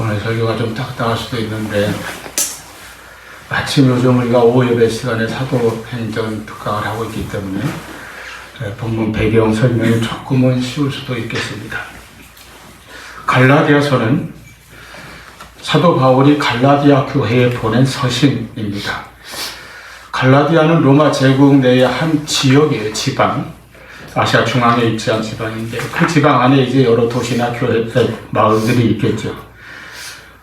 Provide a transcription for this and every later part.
오늘 설교가 좀 딱딱할 수도 있는데 마침 요즘 우리가 오후 예배 시간에 사도행전 특강을 하고 있기 때문에 본문 배경 설명이 조금은 쉬울 수도 있겠습니다. 갈라디아서는 사도 바울이 갈라디아 교회에 보낸 서신입니다. 갈라디아는 로마 제국 내의 한 지역이에요. 지방. 아시아 중앙에 위치한 지방인데 그 지방 안에 이제 여러 도시나 교회, 마을들이 있겠죠.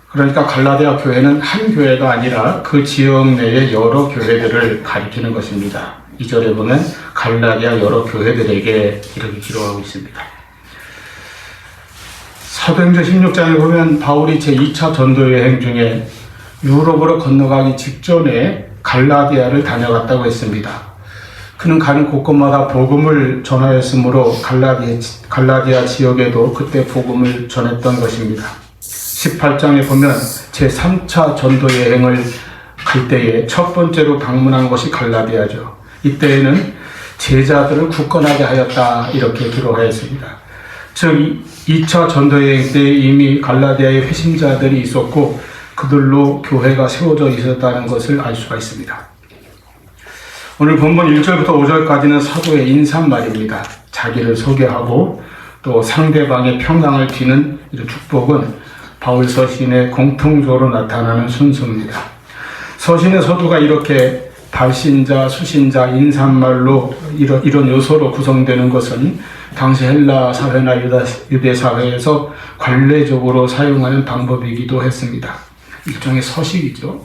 그러니까 갈라디아 교회는 한 교회가 아니라 그 지역 내의 여러 교회들을 가리키는 것입니다. 2절에 보면 갈라디아 여러 교회들에게 이렇게 기록하고 있습니다. 사도행전 16장에 보면 바울이 제2차 전도여행 중에 유럽으로 건너가기 직전에 갈라디아를 다녀갔다고 했습니다. 그는 가는 곳곳마다 복음을 전하였으므로 갈라디아 지역에도 그때 복음을 전했던 것입니다. 18장에 보면 제3차 전도여행을 갈 때에 첫 번째로 방문한 것이 갈라디아죠. 이때에는 제자들을 굳건하게 하였다 이렇게 기록하였습니다. 즉 2차 전도여행 때 이미 갈라디아에 회심자들이 있었고 그들로 교회가 세워져 있었다는 것을 알 수가 있습니다. 오늘 본문 1절부터 5절까지는 사도의 인사말입니다. 자기를 소개하고 또 상대방의 평강을 비는 이런 축복은 바울 서신의 공통적으로 나타나는 순서입니다. 서신의 서두가 이렇게 발신자, 수신자, 인사말로 이런 요소로 구성되는 것은 당시 헬라 사회나 유대 사회에서 관례적으로 사용하는 방법이기도 했습니다. 일종의 서식이죠.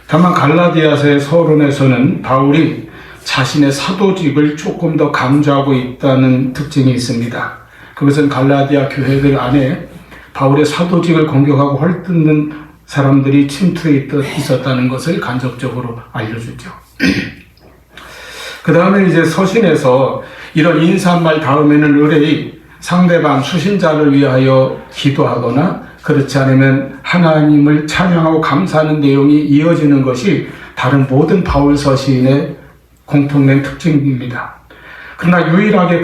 다만 갈라디아서의 서론에서는 바울이 자신의 사도직을 조금 더 강조하고 있다는 특징이 있습니다. 그것은 갈라디아 교회들 안에 바울의 사도직을 공격하고 헐뜯는 사람들이 침투해 있었다는 것을 간접적으로 알려주죠. 그 다음에 이제 서신에서 이런 인사말 다음에는 의뢰의 상대방 수신자를 위하여 기도하거나 그렇지 않으면 하나님을 찬양하고 감사하는 내용이 이어지는 것이 다른 모든 바울 서신의 공통된 특징입니다. 그러나 유일하게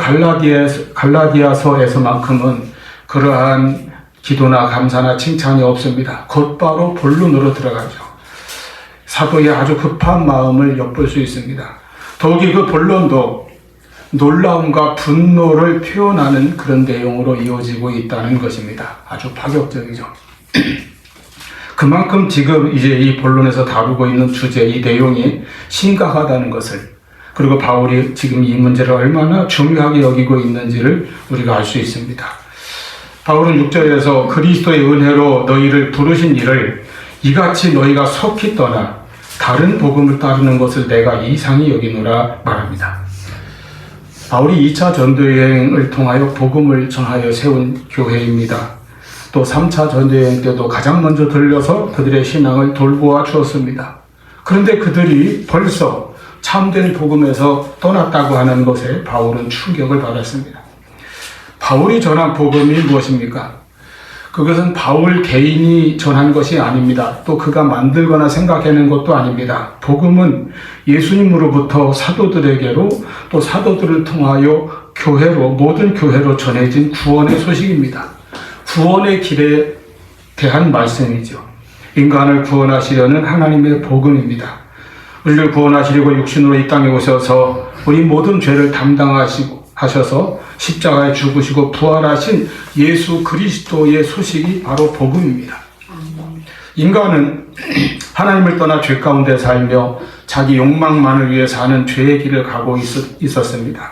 갈라디아서에서만큼은 그러한 기도나 감사나 칭찬이 없습니다. 곧바로 본론으로 들어가죠. 사도의 아주 급한 마음을 엿볼 수 있습니다. 더욱이 그 본론도 놀라움과 분노를 표현하는 그런 내용으로 이어지고 있다는 것입니다. 아주 파격적이죠. 그만큼 지금 이제 이 본론에서 다루고 있는 주제, 이 내용이 심각하다는 것을, 그리고 바울이 지금 이 문제를 얼마나 중요하게 여기고 있는지를 우리가 알 수 있습니다. 바울은 6절에서 그리스도의 은혜로 너희를 부르신 일을 이같이 너희가 속히 떠나 다른 복음을 따르는 것을 내가 이상히 여기노라 말합니다. 바울이 2차 전도여행을 통하여 복음을 전하여 세운 교회입니다. 또 3차 전도여행 때도 가장 먼저 들려서 그들의 신앙을 돌보아 주었습니다. 그런데 그들이 벌써 참된 복음에서 떠났다고 하는 것에 바울은 충격을 받았습니다. 바울이 전한 복음이 무엇입니까? 그것은 바울 개인이 전한 것이 아닙니다. 또 그가 만들거나 생각해낸 것도 아닙니다. 복음은 예수님으로부터 사도들에게로 또 사도들을 통하여 교회로, 모든 교회로 전해진 구원의 소식입니다. 구원의 길에 대한 말씀이죠. 인간을 구원하시려는 하나님의 복음입니다. 우리를 구원하시려고 육신으로 이 땅에 오셔서 우리 모든 죄를 하셔서 십자가에 죽으시고 부활하신 예수 그리스도의 소식이 바로 복음입니다. 인간은 하나님을 떠나 죄 가운데 살며 자기 욕망만을 위해 사는 죄의 길을 가고 있었습니다.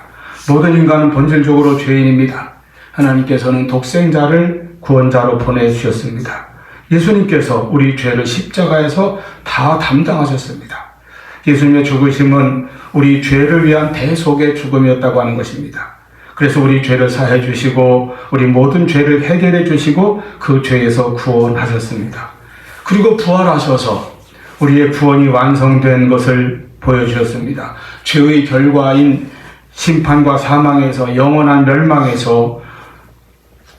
모든 인간은 본질적으로 죄인입니다. 하나님께서는 독생자를 구원자로 보내주셨습니다. 예수님께서 우리 죄를 십자가에서 다 담당하셨습니다. 예수님의 죽으심은 우리 죄를 위한 대속의 죽음이었다고 하는 것입니다. 그래서 우리 죄를 사해 주시고 우리 모든 죄를 해결해 주시고 그 죄에서 구원하셨습니다. 그리고 부활하셔서 우리의 구원이 완성된 것을 보여주셨습니다. 죄의 결과인 심판과 사망에서, 영원한 멸망에서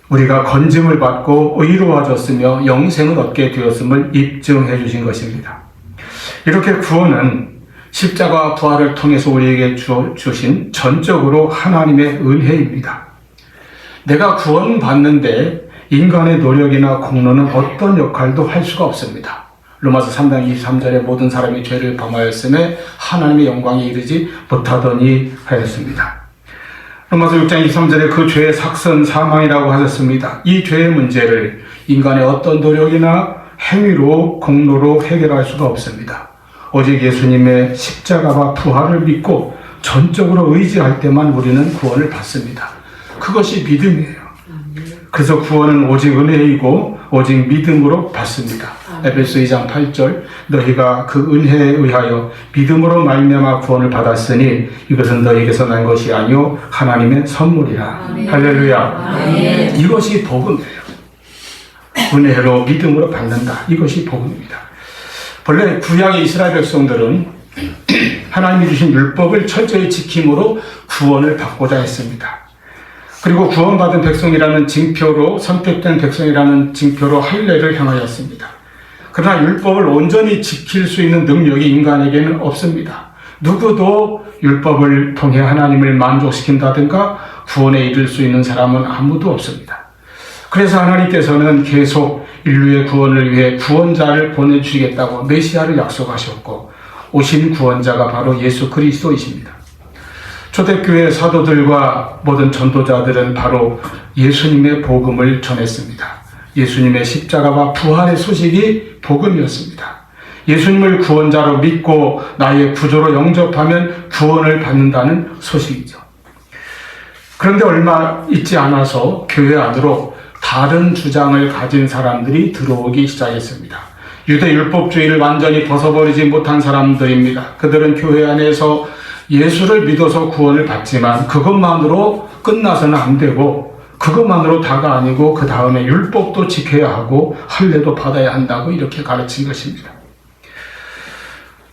우리가 건짐을 받고 의로워졌으며 영생을 얻게 되었음을 입증해 주신 것입니다. 이렇게 구원은 십자가와 부활을 통해서 우리에게 주신 전적으로 하나님의 은혜입니다. 내가 구원받는데 인간의 노력이나 공로는 어떤 역할도 할 수가 없습니다. 로마서 3장 23절에 모든 사람이 죄를 범하였음에 하나님의 영광에 이르지 못하더니 하였습니다. 로마서 6장 23절에 그 죄의 삭선 사망이라고 하셨습니다. 이 죄의 문제를 인간의 어떤 노력이나 행위로 공로로 해결할 수가 없습니다. 오직 예수님의 십자가와 부활을 믿고 전적으로 의지할 때만 우리는 구원을 받습니다. 그것이 믿음이에요. 그래서 구원은 오직 은혜이고 오직 믿음으로 받습니다. 에베소 2장 8절 너희가 그 은혜에 의하여 믿음으로 말미암아 구원을 받았으니 이것은 너희에게서 난 것이 아니요 하나님의 선물이라. 아멘. 할렐루야. 아멘. 이것이 복음이에요. 은혜로 믿음으로 받는다. 이것이 복음입니다. 본래 구약의 이스라엘 백성들은 하나님이 주신 율법을 철저히 지킴으로 구원을 받고자 했습니다. 그리고 구원받은 백성이라는 징표로, 선택된 백성이라는 징표로 할례를 향하였습니다. 그러나 율법을 온전히 지킬 수 있는 능력이 인간에게는 없습니다. 누구도 율법을 통해 하나님을 만족시킨다든가 구원에 이를 수 있는 사람은 아무도 없습니다. 그래서 하나님께서는 계속 인류의 구원을 위해 구원자를 보내주시겠다고 메시아를 약속하셨고 오신 구원자가 바로 예수 그리스도이십니다. 초대교회 사도들과 모든 전도자들은 바로 예수님의 복음을 전했습니다. 예수님의 십자가와 부활의 소식이 복음이었습니다. 예수님을 구원자로 믿고 나의 구조로 영접하면 구원을 받는다는 소식이죠. 그런데 얼마 있지 않아서 교회 안으로 다른 주장을 가진 사람들이 들어오기 시작했습니다. 유대 율법주의를 완전히 벗어버리지 못한 사람들입니다. 그들은 교회 안에서 예수를 믿어서 구원을 받지만 그것만으로 끝나서는 안 되고 그것만으로 다가 아니고 그 다음에 율법도 지켜야 하고 할례도 받아야 한다고 이렇게 가르친 것입니다.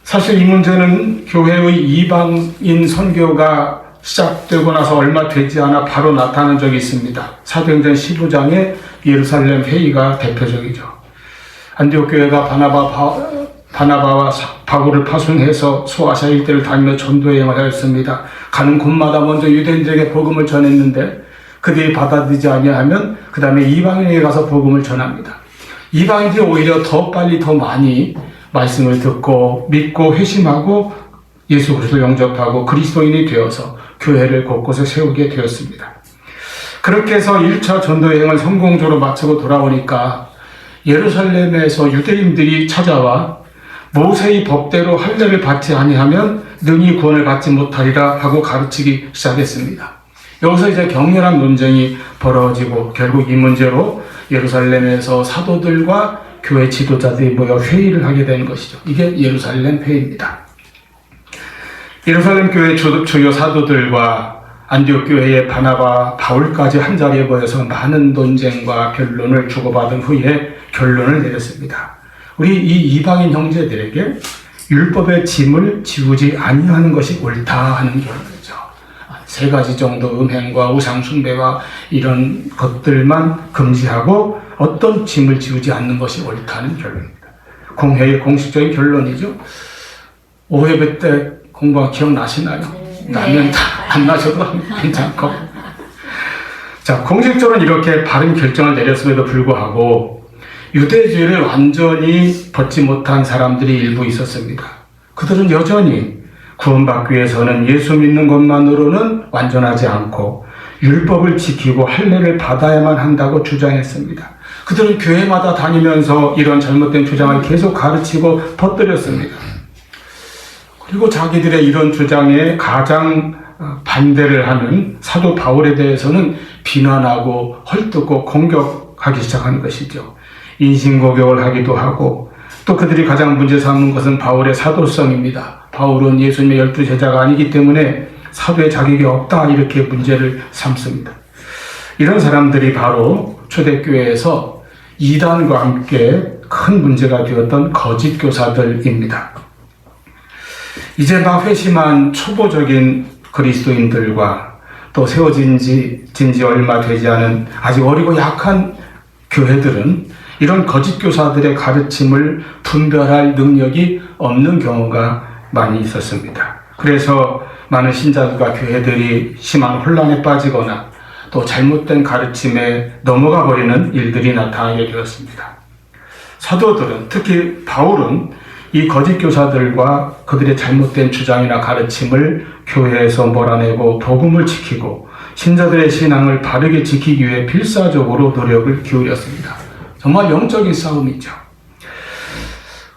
사실 이 문제는 교회의 이방인 선교가 시작되고 나서 얼마 되지 않아 바로 나타난 적이 있습니다. 사도행전 15장의 예루살렘 회의가 대표적이죠. 안디옥 교회가 바나바와 바울을 파송해서 소아시아 일대를 다니며 전도 여행을 하였습니다. 가는 곳마다 먼저 유대인들에게 복음을 전했는데 그들이 받아들이지 아니하면 그 다음에 이방인에게 가서 복음을 전합니다. 이방인들이 오히려 더 빨리 더 많이 말씀을 듣고 믿고 회심하고 예수 그리스도 영접하고 그리스도인이 되어서 교회를 곳곳에 세우게 되었습니다. 그렇게 해서 1차 전도 여행을 성공적으로 마치고 돌아오니까 예루살렘에서 유대인들이 찾아와 모세의 법대로 할례를 받지 아니하면 능히 구원을 받지 못하리라 하고 가르치기 시작했습니다. 여기서 이제 격렬한 논쟁이 벌어지고 결국 이 문제로 예루살렘에서 사도들과 교회 지도자들이 모여 회의를 하게 된 것이죠. 이게 예루살렘 회의입니다. 예루살렘 교회 주요 사도들과 안디옥 교회의 바나바, 바울까지 한자리에 모여서 많은 논쟁과 변론을 주고받은 후에 결론을 내렸습니다. 우리 이 이방인 형제들에게 율법의 짐을 지우지 아니하는 것이 옳다 하는 결론이죠. 3가지 정도 음행과 우상 숭배와 이런 것들만 금지하고 어떤 짐을 지우지 않는 것이 옳다는 결론입니다. 공회의 공식적인 결론이죠. 5회부 때 공부가 기억나시나요? 나면 안 나셔도 괜찮고. 자, 공식적으로는 이렇게 바른 결정을 내렸음에도 불구하고 유대주의를 완전히 벗지 못한 사람들이 일부 있었습니다. 그들은 여전히 구원받기 위해서는 예수 믿는 것만으로는 완전하지 않고 율법을 지키고 할례를 받아야만 한다고 주장했습니다. 그들은 교회마다 다니면서 이런 잘못된 주장을 계속 가르치고 퍼뜨렸습니다. 그리고 자기들의 이런 주장에 가장 반대를 하는 사도 바울에 대해서는 비난하고 헐뜯고 공격하기 시작한 것이죠. 인신공격을 하기도 하고 또 그들이 가장 문제 삼는 것은 바울의 사도성입니다. 바울은 예수님의 12 제자가 아니기 때문에 사도의 자격이 없다 이렇게 문제를 삼습니다. 이런 사람들이 바로 초대교회에서 이단과 함께 큰 문제가 되었던 거짓 교사들입니다. 이제 막 회심한 초보적인 그리스도인들과 또 세워진 지 얼마 되지 않은 아직 어리고 약한 교회들은 이런 거짓 교사들의 가르침을 분별할 능력이 없는 경우가 많이 있었습니다. 그래서 많은 신자들과 교회들이 심한 혼란에 빠지거나 또 잘못된 가르침에 넘어가 버리는 일들이 나타나게 되었습니다. 사도들은, 특히 바울은 이 거짓 교사들과 그들의 잘못된 주장이나 가르침을 교회에서 몰아내고 복음을 지키고 신자들의 신앙을 바르게 지키기 위해 필사적으로 노력을 기울였습니다. 정말 영적인 싸움이죠.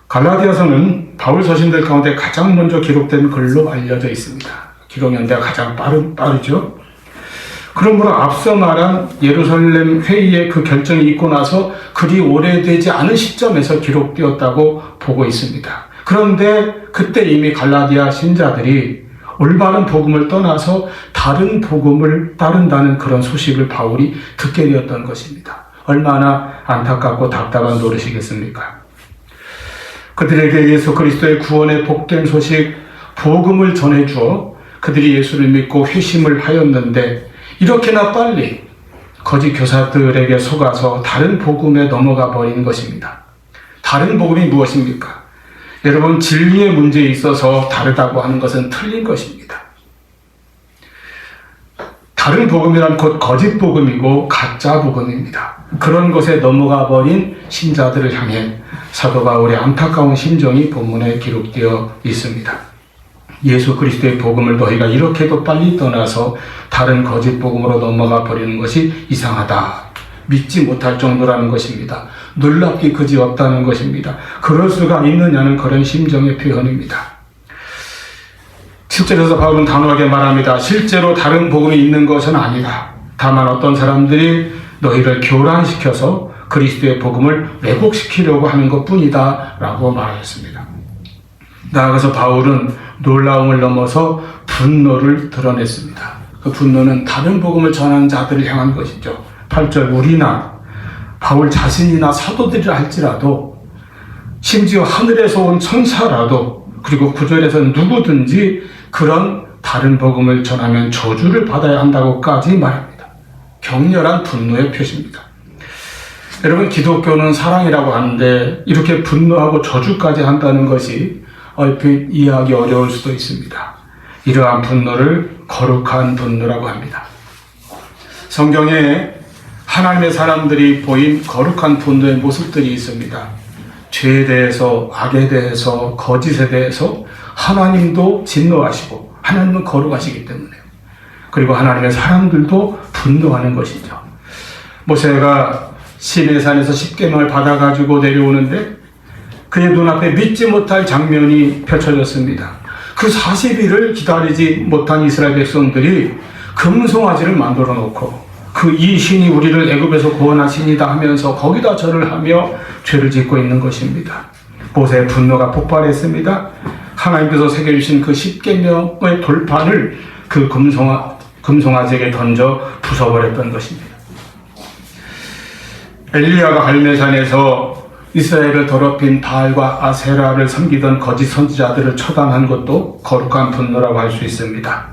갈라디아서는 바울 서신들 가운데 가장 먼저 기록된 글로 알려져 있습니다. 기록 연대가 가장 빠르죠. 그러므로 앞서 말한 예루살렘 회의의 그 결정이 있고 나서 그리 오래되지 않은 시점에서 기록되었다고 보고 있습니다. 그런데 그때 이미 갈라디아 신자들이 올바른 복음을 떠나서 다른 복음을 따른다는 그런 소식을 바울이 듣게 되었던 것입니다. 얼마나 안타깝고 답답한 노릇이겠습니까? 그들에게 예수 그리스도의 구원의 복된 소식, 복음을 전해주어 그들이 예수를 믿고 회심을 하였는데 이렇게나 빨리 거짓 교사들에게 속아서 다른 복음에 넘어가 버린 것입니다. 다른 복음이 무엇입니까? 여러분, 진리의 문제에 있어서 다르다고 하는 것은 틀린 것입니다. 다른 복음이란 곧 거짓 복음이고 가짜 복음입니다. 그런 것에 넘어가 버린 신자들을 향해 사도 바울의 안타까운 심정이 본문에 기록되어 있습니다. 예수 그리스도의 복음을 너희가 이렇게도 빨리 떠나서 다른 거짓 복음으로 넘어가 버리는 것이 이상하다. 믿지 못할 정도라는 것입니다. 놀랍기 그지없다는 것입니다. 그럴 수가 있느냐는 그런 심정의 표현입니다. 7절에서 바울은 단호하게 말합니다. 실제로 다른 복음이 있는 것은 아니다. 다만 어떤 사람들이 너희를 교란시켜서 그리스도의 복음을 왜곡시키려고 하는 것뿐이다 라고 말하였습니다. 나아가서 바울은 놀라움을 넘어서 분노를 드러냈습니다. 그 분노는 다른 복음을 전하는 자들을 향한 것이죠. 8절, 우리나 바울 자신이나 사도들이라 할지라도 심지어 하늘에서 온 천사라도, 그리고 9절에서는 누구든지 그런 다른 복음을 전하면 저주를 받아야 한다고까지 말합니다. 격렬한 분노의 표시입니다. 여러분, 기독교는 사랑이라고 하는데 이렇게 분노하고 저주까지 한다는 것이 얼핏 이해하기 어려울 수도 있습니다. 이러한 분노를 거룩한 분노라고 합니다. 성경에 하나님의 사람들이 보인 거룩한 분노의 모습들이 있습니다. 죄에 대해서, 악에 대해서, 거짓에 대해서 하나님도 진노하시고 하나님은 거룩하시기 때문에, 그리고 하나님의 사람들도 분노하는 것이죠. 모세가 시내산에서 십계명을 받아가지고 내려오는데 그의 눈앞에 믿지 못할 장면이 펼쳐졌습니다. 그 40일을 기다리지 못한 이스라엘 백성들이 금송아지를 만들어 놓고 이 신이 우리를 애굽에서 구원한 신이다 하면서 거기다 절을 하며 죄를 짓고 있는 것입니다. 모세의 분노가 폭발했습니다. 하나님께서 새겨주신 그 십계명의 돌판을 그 금송아지에게 던져 부숴버렸던 것입니다. 엘리야가 갈멜산에서 이스라엘을 더럽힌 바알과 아세라를 섬기던 거짓 선지자들을 처단한 것도 거룩한 분노라고 할 수 있습니다.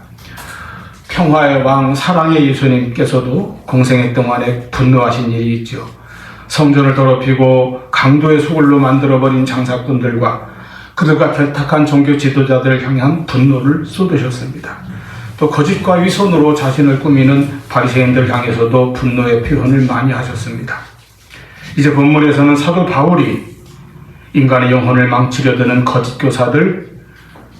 평화의 왕 사랑의 예수님께서도 공생애 동안에 분노하신 일이 있죠. 성전을 더럽히고 강도의 소굴로 만들어버린 장사꾼들과 그들과 결탁한 종교 지도자들을 향한 분노를 쏟으셨습니다. 또 거짓과 위선으로 자신을 꾸미는 바리새인들 향해서도 분노의 표현을 많이 하셨습니다. 이제 본문에서는 사도 바울이 인간의 영혼을 망치려 드는 거짓 교사들,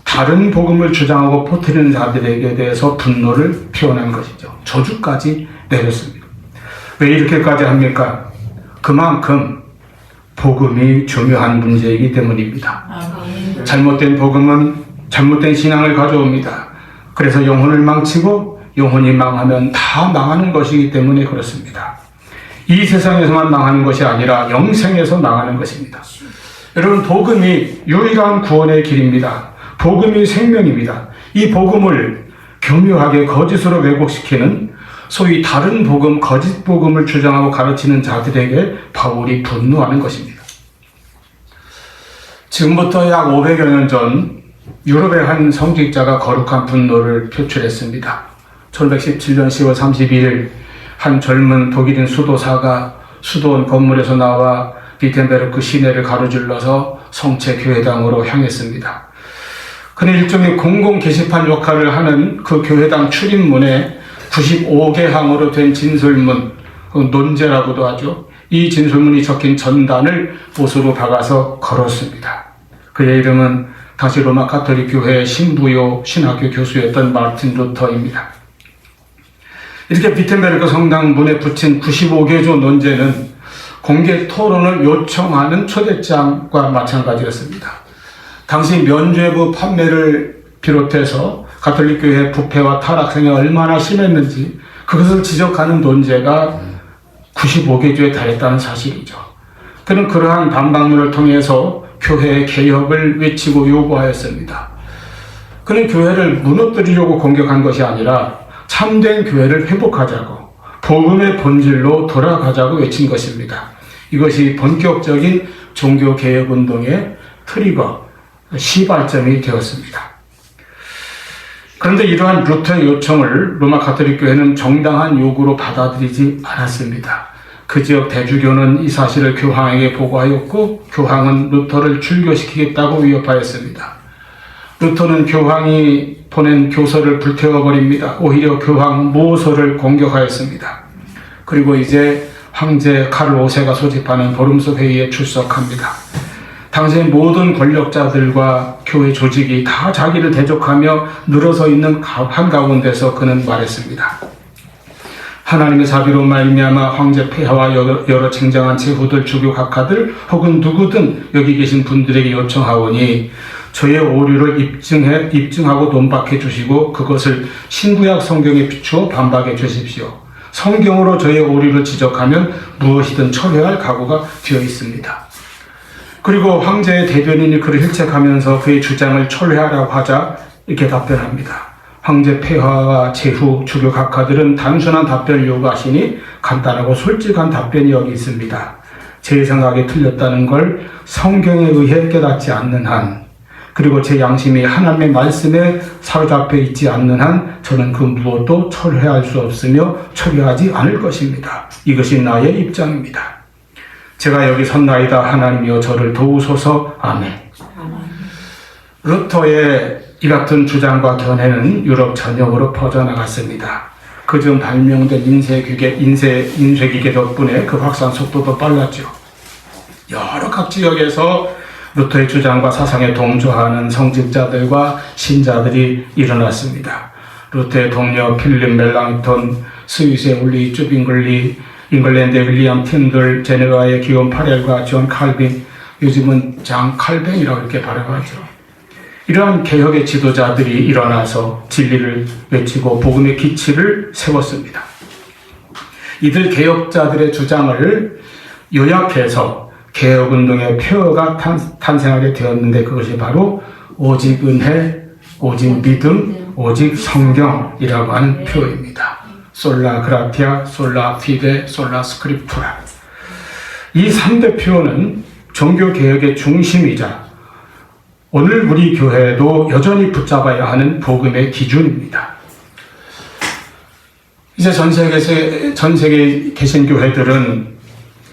다른 복음을 주장하고 퍼뜨리는 자들에게 대해서 분노를 표현한 것이죠. 저주까지 내렸습니다. 왜 이렇게까지 합니까? 그만큼 복음이 중요한 문제이기 때문입니다. 잘못된 복음은 잘못된 신앙을 가져옵니다. 그래서 영혼을 망치고 영혼이 망하면 다 망하는 것이기 때문에 그렇습니다. 이 세상에서만 망하는 것이 아니라 영생에서 망하는 것입니다. 여러분, 복음이 유일한 구원의 길입니다. 복음이 생명입니다. 이 복음을 교묘하게 거짓으로 왜곡시키는 소위 다른 복음, 거짓 복음을 주장하고 가르치는 자들에게 바울이 분노하는 것입니다. 지금부터 약 500여 년 전 유럽의 한 성직자가 거룩한 분노를 표출했습니다. 1517년 10월 32일 한 젊은 독일인 수도사가 수도원 건물에서 나와 비텐베르크 시내를 가로질러서 성체 교회당으로 향했습니다. 그는 일종의 공공 게시판 역할을 하는 그 교회당 출입문에 95개 항으로 된 진술문, 논제라고도 하죠. 이 진술문이 적힌 전단을 못으로 박아서 걸었습니다. 그의 이름은 당시 로마 가톨릭 교회의 신부요 신학교 교수였던 마르틴 루터입니다. 이렇게 비텐베르크 성당 문에 붙인 95개조 논제는 공개 토론을 요청하는 초대장과 마찬가지였습니다. 당시 면죄부 판매를 비롯해서 가톨릭 교회의 부패와 타락성이 얼마나 심했는지 그것을 지적하는 논제가 95개조에 달했다는 사실이죠. 그는 그러한 반박문을 통해서 교회의 개혁을 외치고 요구하였습니다. 그는 교회를 무너뜨리려고 공격한 것이 아니라 참된 교회를 회복하자고 복음의 본질로 돌아가자고 외친 것입니다. 이것이 본격적인 종교개혁운동의 트리거, 시발점이 되었습니다. 그런데 이러한 루터의 요청을 로마 가톨릭 교회는 정당한 요구로 받아들이지 않았습니다. 그 지역 대주교는 이 사실을 교황에게 보고하였고 교황은 루터를 출교시키겠다고 위협하였습니다. 루터는 교황이 보낸 교서를 불태워버립니다. 오히려 교황 모서를 공격하였습니다. 그리고 이제 황제 카를 5세가 소집하는 보름수 회의에 출석합니다. 당시의 모든 권력자들과 교회 조직이 다 자기를 대적하며 늘어서 있는 한가운데서 그는 말했습니다. 하나님의 자비로 말미암아 황제 폐하와 여러 쟁쟁한 제후들, 주교 각하들 혹은 누구든 여기 계신 분들에게 요청하오니 저의 오류를 입증하고 논박해 주시고 그것을 신구약 성경에 비추어 반박해 주십시오. 성경으로 저의 오류를 지적하면 무엇이든 처리할 각오가 되어 있습니다. 그리고 황제의 대변인이 그를 힐책하면서 그의 주장을 철회하라고 하자 이렇게 답변합니다. 황제 폐하와 제후, 주교 각하들은 단순한 답변을 요구하시니 간단하고 솔직한 답변이 여기 있습니다. 제 생각이 틀렸다는 걸 성경에 의해 깨닫지 않는 한, 그리고 제 양심이 하나님의 말씀에 사로잡혀 있지 않는 한 저는 그 무엇도 철회할 수 없으며 처리하지 않을 것입니다. 이것이 나의 입장입니다. 제가 여기 섰나이다. 하나님이여 저를 도우소서. 아멘. 루터의 이 같은 주장과 견해는 유럽 전역으로 퍼져나갔습니다. 그중 발명된 인쇄기계 덕분에 그 확산 속도도 빨랐죠. 여러 각 지역에서 루터의 주장과 사상에 동조하는 성직자들과 신자들이 일어났습니다. 루터의 동료 필립 멜랑턴, 스위스의 울리 쭈빙글리, 잉글랜드의 윌리엄 틴들, 제네바의 기욤 파렐과 존 칼빈, 요즘은 장 칼뱅이라고 이렇게 발음하죠. 이러한 개혁의 지도자들이 일어나서 진리를 외치고 복음의 기치를 세웠습니다. 이들 개혁자들의 주장을 요약해서 개혁운동의 표어가 탄생하게 되었는데 그것이 바로 오직 은혜, 오직 믿음, 오직 성경이라고 하는 표어입니다. 솔라 그라티아, 솔라 피데, 솔라 스크립투라. 이 3대 표어는 종교개혁의 중심이자 오늘 우리 교회도 여전히 붙잡아야 하는 복음의 기준입니다. 이제 전 세계에 계신 교회들은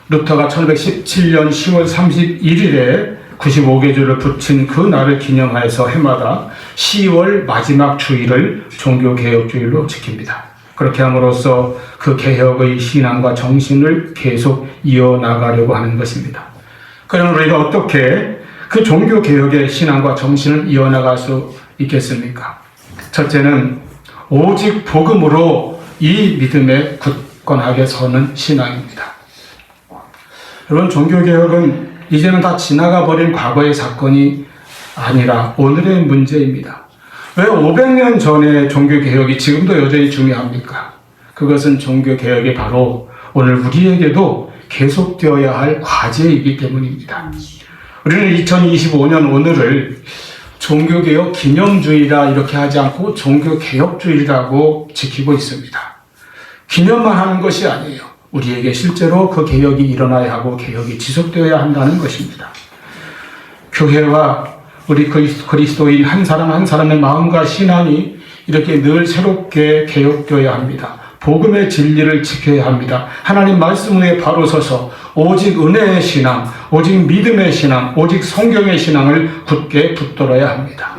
루터가 1517년 10월 31일에 95개조를 붙인 그 날을 기념하여서 해마다 10월 마지막 주일을 종교개혁주일로 지킵니다. 그렇게 함으로써 그 개혁의 신앙과 정신을 계속 이어나가려고 하는 것입니다. 그럼 우리가 어떻게 그 종교개혁의 신앙과 정신을 이어나갈 수 있겠습니까? 첫째는 오직 복음으로 이 믿음에 굳건하게 서는 신앙입니다. 여러분, 종교개혁은 이제는 다 지나가 버린 과거의 사건이 아니라 오늘의 문제입니다. 왜 500년 전의 종교개혁이 지금도 여전히 중요합니까? 그것은 종교개혁이 바로 오늘 우리에게도 계속되어야 할 과제이기 때문입니다. 우리는 2025년 오늘을 종교개혁 기념주의라 이렇게 하지 않고 종교개혁주의라고 지키고 있습니다. 기념만 하는 것이 아니에요. 우리에게 실제로 그 개혁이 일어나야 하고 개혁이 지속되어야 한다는 것입니다. 교회와 우리 그리스도인 한 사람 한 사람의 마음과 신앙이 이렇게 늘 새롭게 개혁되어야 합니다. 복음의 진리를 지켜야 합니다. 하나님 말씀 위에 바로 서서 오직 은혜의 신앙, 오직 믿음의 신앙, 오직 성경의 신앙을 굳게 붙들어야 합니다.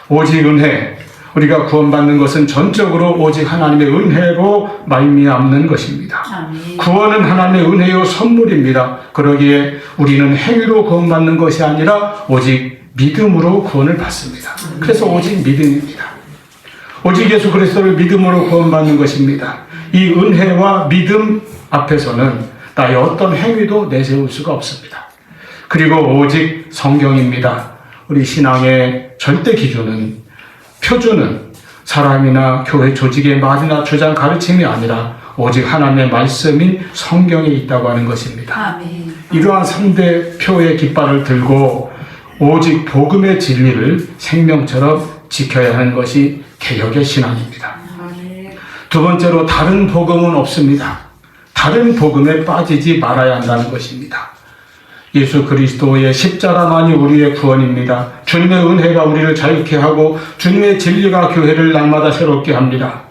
오직 은혜, 우리가 구원받는 것은 전적으로 오직 하나님의 은혜로 말미암는 것입니다. 아멘. 구원은 하나님의 은혜요 선물입니다. 그러기에 우리는 행위로 구원받는 것이 아니라 오직 믿음으로 구원을 받습니다. 그래서 오직 믿음입니다. 오직 예수 그리스도를 믿음으로 구원받는 것입니다. 이 은혜와 믿음 앞에서는 나의 어떤 행위도 내세울 수가 없습니다. 그리고 오직 성경입니다. 우리 신앙의 절대 기준은, 표준은 사람이나 교회 조직의 말이나 주장 가르침이 아니라 오직 하나님의 말씀인 성경에 있다고 하는 것입니다. 아멘. 이러한 3대 표의 깃발을 들고 오직 복음의 진리를 생명처럼 지켜야 하는 것이 개혁의 신앙입니다. 아멘. 두 번째로 다른 복음은 없습니다. 다른 복음에 빠지지 말아야 한다는 것입니다. 예수 그리스도의 십자가만이 우리의 구원입니다. 주님의 은혜가 우리를 자유케 하고 주님의 진리가 교회를 날마다 새롭게 합니다.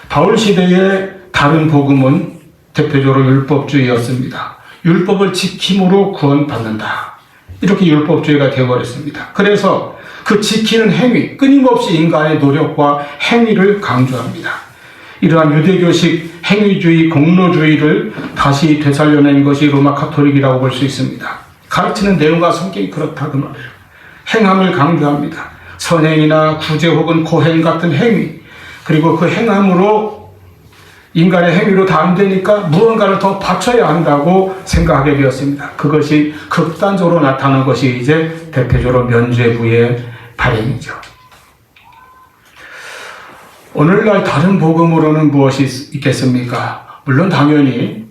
바울 시대의 다른 복음은 대표적으로 율법주의였습니다. 율법을 지킴으로 구원받는다. 이렇게 율법주의가 되어버렸습니다. 그래서 그 지키는 행위, 끊임없이 인간의 노력과 행위를 강조합니다. 이러한 유대교식 행위주의, 공로주의를 다시 되살려낸 것이 로마 카톨릭이라고 볼 수 있습니다. 가르치는 내용과 성격이 그렇다 그 말이에요. 행함을 강조합니다. 선행이나 구제 혹은 고행 같은 행위, 그리고 그 행함으로 인간의 행위로 다 안 되니까 무언가를 더 바쳐야 한다고 생각하게 되었습니다. 그것이 극단적으로 나타난 것이 이제 대표적으로 면죄부의 발행이죠. 오늘날 다른 복음으로는 무엇이 있겠습니까? 물론 당연히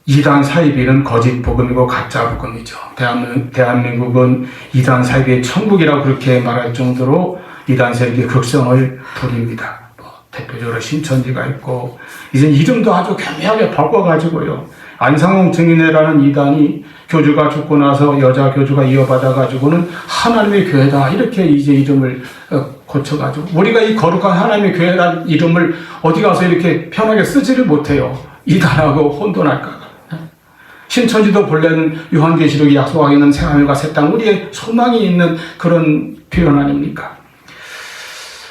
이단 사이비는 거짓 복음이고 가짜 복음이죠. 대한민국은 이단 사이비의 천국이라고 그렇게 말할 정도로 이단 세력이 극성을 부립니다. 대표적으로 신천지가 있고, 이제 이름도 아주 교묘하게 바꿔가지고요. 안상홍 증인회라는 이단이 교주가 죽고 나서 여자 교주가 이어받아가지고는 하나님의 교회다, 이렇게 이제 이름을 고쳐가지고, 우리가 이 거룩한 하나님의 교회라는 이름을 어디 가서 이렇게 편하게 쓰지를 못해요. 이단하고 혼돈할까봐. 신천지도 본래는 요한계시록이 약속하고 있는 새하늘과 새 땅, 우리의 소망이 있는 그런 표현 아닙니까?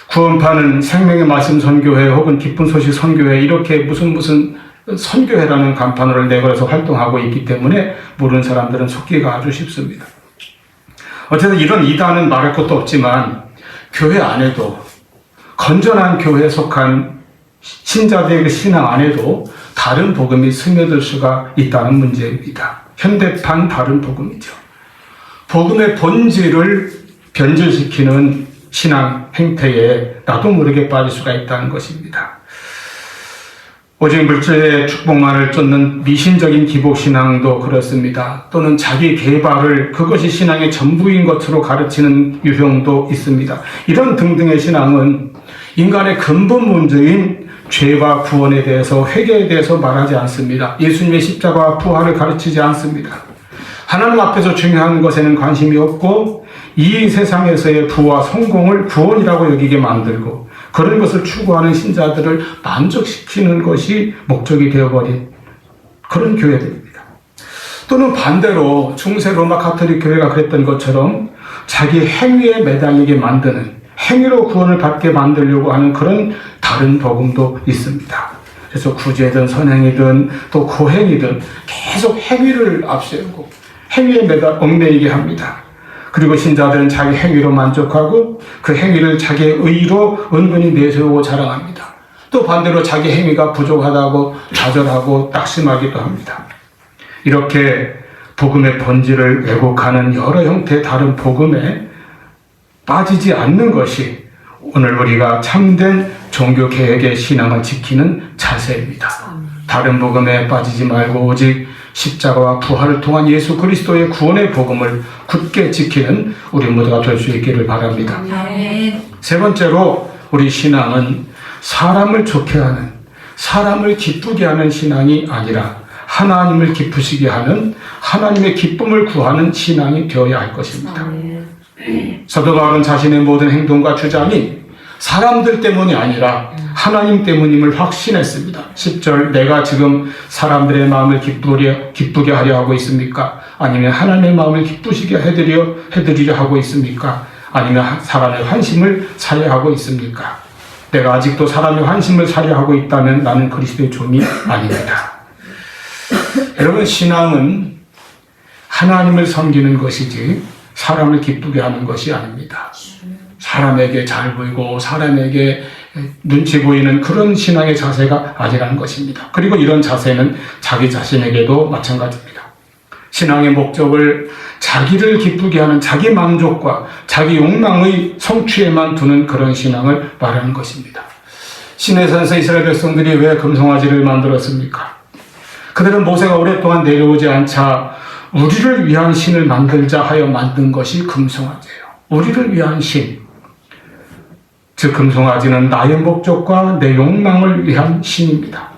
구원파는 생명의 말씀 선교회 혹은 기쁜 소식 선교회, 이렇게 무슨 선교회라는 간판을 내걸어서 활동하고 있기 때문에 모르는 사람들은 속기가 아주 쉽습니다. 어쨌든 이런 이단은 말할 것도 없지만 교회 안에도, 건전한 교회에 속한 신자들의 신앙 안에도 다른 복음이 스며들 수가 있다는 문제입니다. 현대판 다른 복음이죠. 복음의 본질을 변질시키는 신앙 행태에 나도 모르게 빠질 수가 있다는 것입니다. 오직 물질의 축복만을 쫓는 미신적인 기복신앙도 그렇습니다. 또는 자기 개발을 그것이 신앙의 전부인 것으로 가르치는 유형도 있습니다. 이런 등등의 신앙은 인간의 근본 문제인 죄와 구원에 대해서, 회개에 대해서 말하지 않습니다. 예수님의 십자가와 부활을 가르치지 않습니다. 하나님 앞에서 중요한 것에는 관심이 없고 이 세상에서의 부와 성공을 구원이라고 여기게 만들고 그런 것을 추구하는 신자들을 만족시키는 것이 목적이 되어버린 그런 교회들입니다. 또는 반대로 중세 로마 가톨릭 교회가 그랬던 것처럼 자기 행위에 매달리게 만드는, 행위로 구원을 받게 만들려고 하는 그런 다른 복음도 있습니다. 그래서 구제든 선행이든 또 고행이든 계속 행위를 앞세우고 행위에 얽매이게 합니다. 그리고 신자들은 자기 행위로 만족하고 그 행위를 자기의 의로 은근히 내세우고 자랑합니다. 또 반대로 자기 행위가 부족하다고 좌절하고 낙심하기도 합니다. 이렇게 복음의 본질을 왜곡하는 여러 형태의 다른 복음에 빠지지 않는 것이 오늘 우리가 참된 종교개혁의 신앙을 지키는 자세입니다. 다른 복음에 빠지지 말고 오직 십자가와 부활을 통한 예수 그리스도의 구원의 복음을 굳게 지키는 우리 모두가 될 수 있기를 바랍니다. 아멘. 세 번째로 우리 신앙은 사람을 좋게 하는, 사람을 기쁘게 하는 신앙이 아니라 하나님을 기쁘시게 하는, 하나님의 기쁨을 구하는 신앙이 되어야 할 것입니다. 아멘. 사도 바울은 자신의 모든 행동과 주장이 사람들 때문이 아니라 하나님 때문임을 확신했습니다. 10절, 내가 지금 사람들의 마음을 기쁘게 하려 하고 있습니까? 아니면 하나님의 마음을 기쁘시게 해드리려 하고 있습니까? 아니면 사람의 환심을 살해하고 있습니까? 내가 아직도 사람의 환심을 살해하고 있다면 나는 그리스도의 종이 아닙니다. 여러분, 신앙은 하나님을 섬기는 것이지 사람을 기쁘게 하는 것이 아닙니다. 사람에게 잘 보이고 사람에게 눈치 보이는 그런 신앙의 자세가 아니라는 것입니다. 그리고 이런 자세는 자기 자신에게도 마찬가지입니다. 신앙의 목적을 자기를 기쁘게 하는 자기 만족과 자기 욕망의 성취에만 두는 그런 신앙을 말하는 것입니다. 시내산에서 이스라엘 백성들이 왜 금송아지를 만들었습니까? 그들은 모세가 오랫동안 내려오지 않자 우리를 위한 신을 만들자 하여 만든 것이 금송아지예요. 우리를 위한 신. 즉 금송아지는 나의 목적과 내 욕망을 위한 신입니다.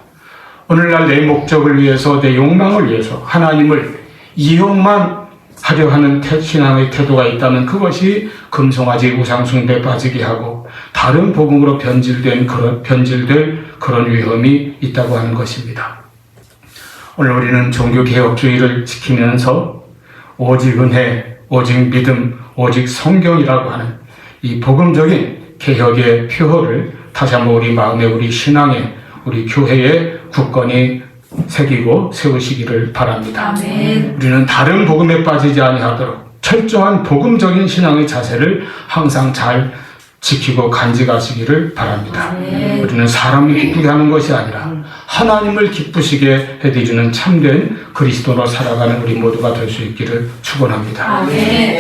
오늘날 내 목적을 위해서, 내 욕망을 위해서 하나님을 이용만 하려 하는 신앙의 태도가 있다면 그것이 금송아지 우상숭배에 빠지게 하고 다른 복음으로 변질될 그런 위험이 있다고 하는 것입니다. 오늘 우리는 종교개혁주의를 지키면서 오직 은혜, 오직 믿음, 오직 성경이라고 하는 이 복음적인 개혁의 표어를 다시 한번 우리 마음에, 우리 신앙에, 우리 교회에 굳건히 새기고 세우시기를 바랍니다. 아멘. 우리는 다른 복음에 빠지지 아니하도록 철저한 복음적인 신앙의 자세를 항상 잘 지키고 간직하시기를 바랍니다. 아멘. 우리는 사람을 기쁘게 하는 것이 아니라 하나님을 기쁘시게 해드리는 참된 그리스도로 살아가는 우리 모두가 될 수 있기를 축원합니다. 아멘.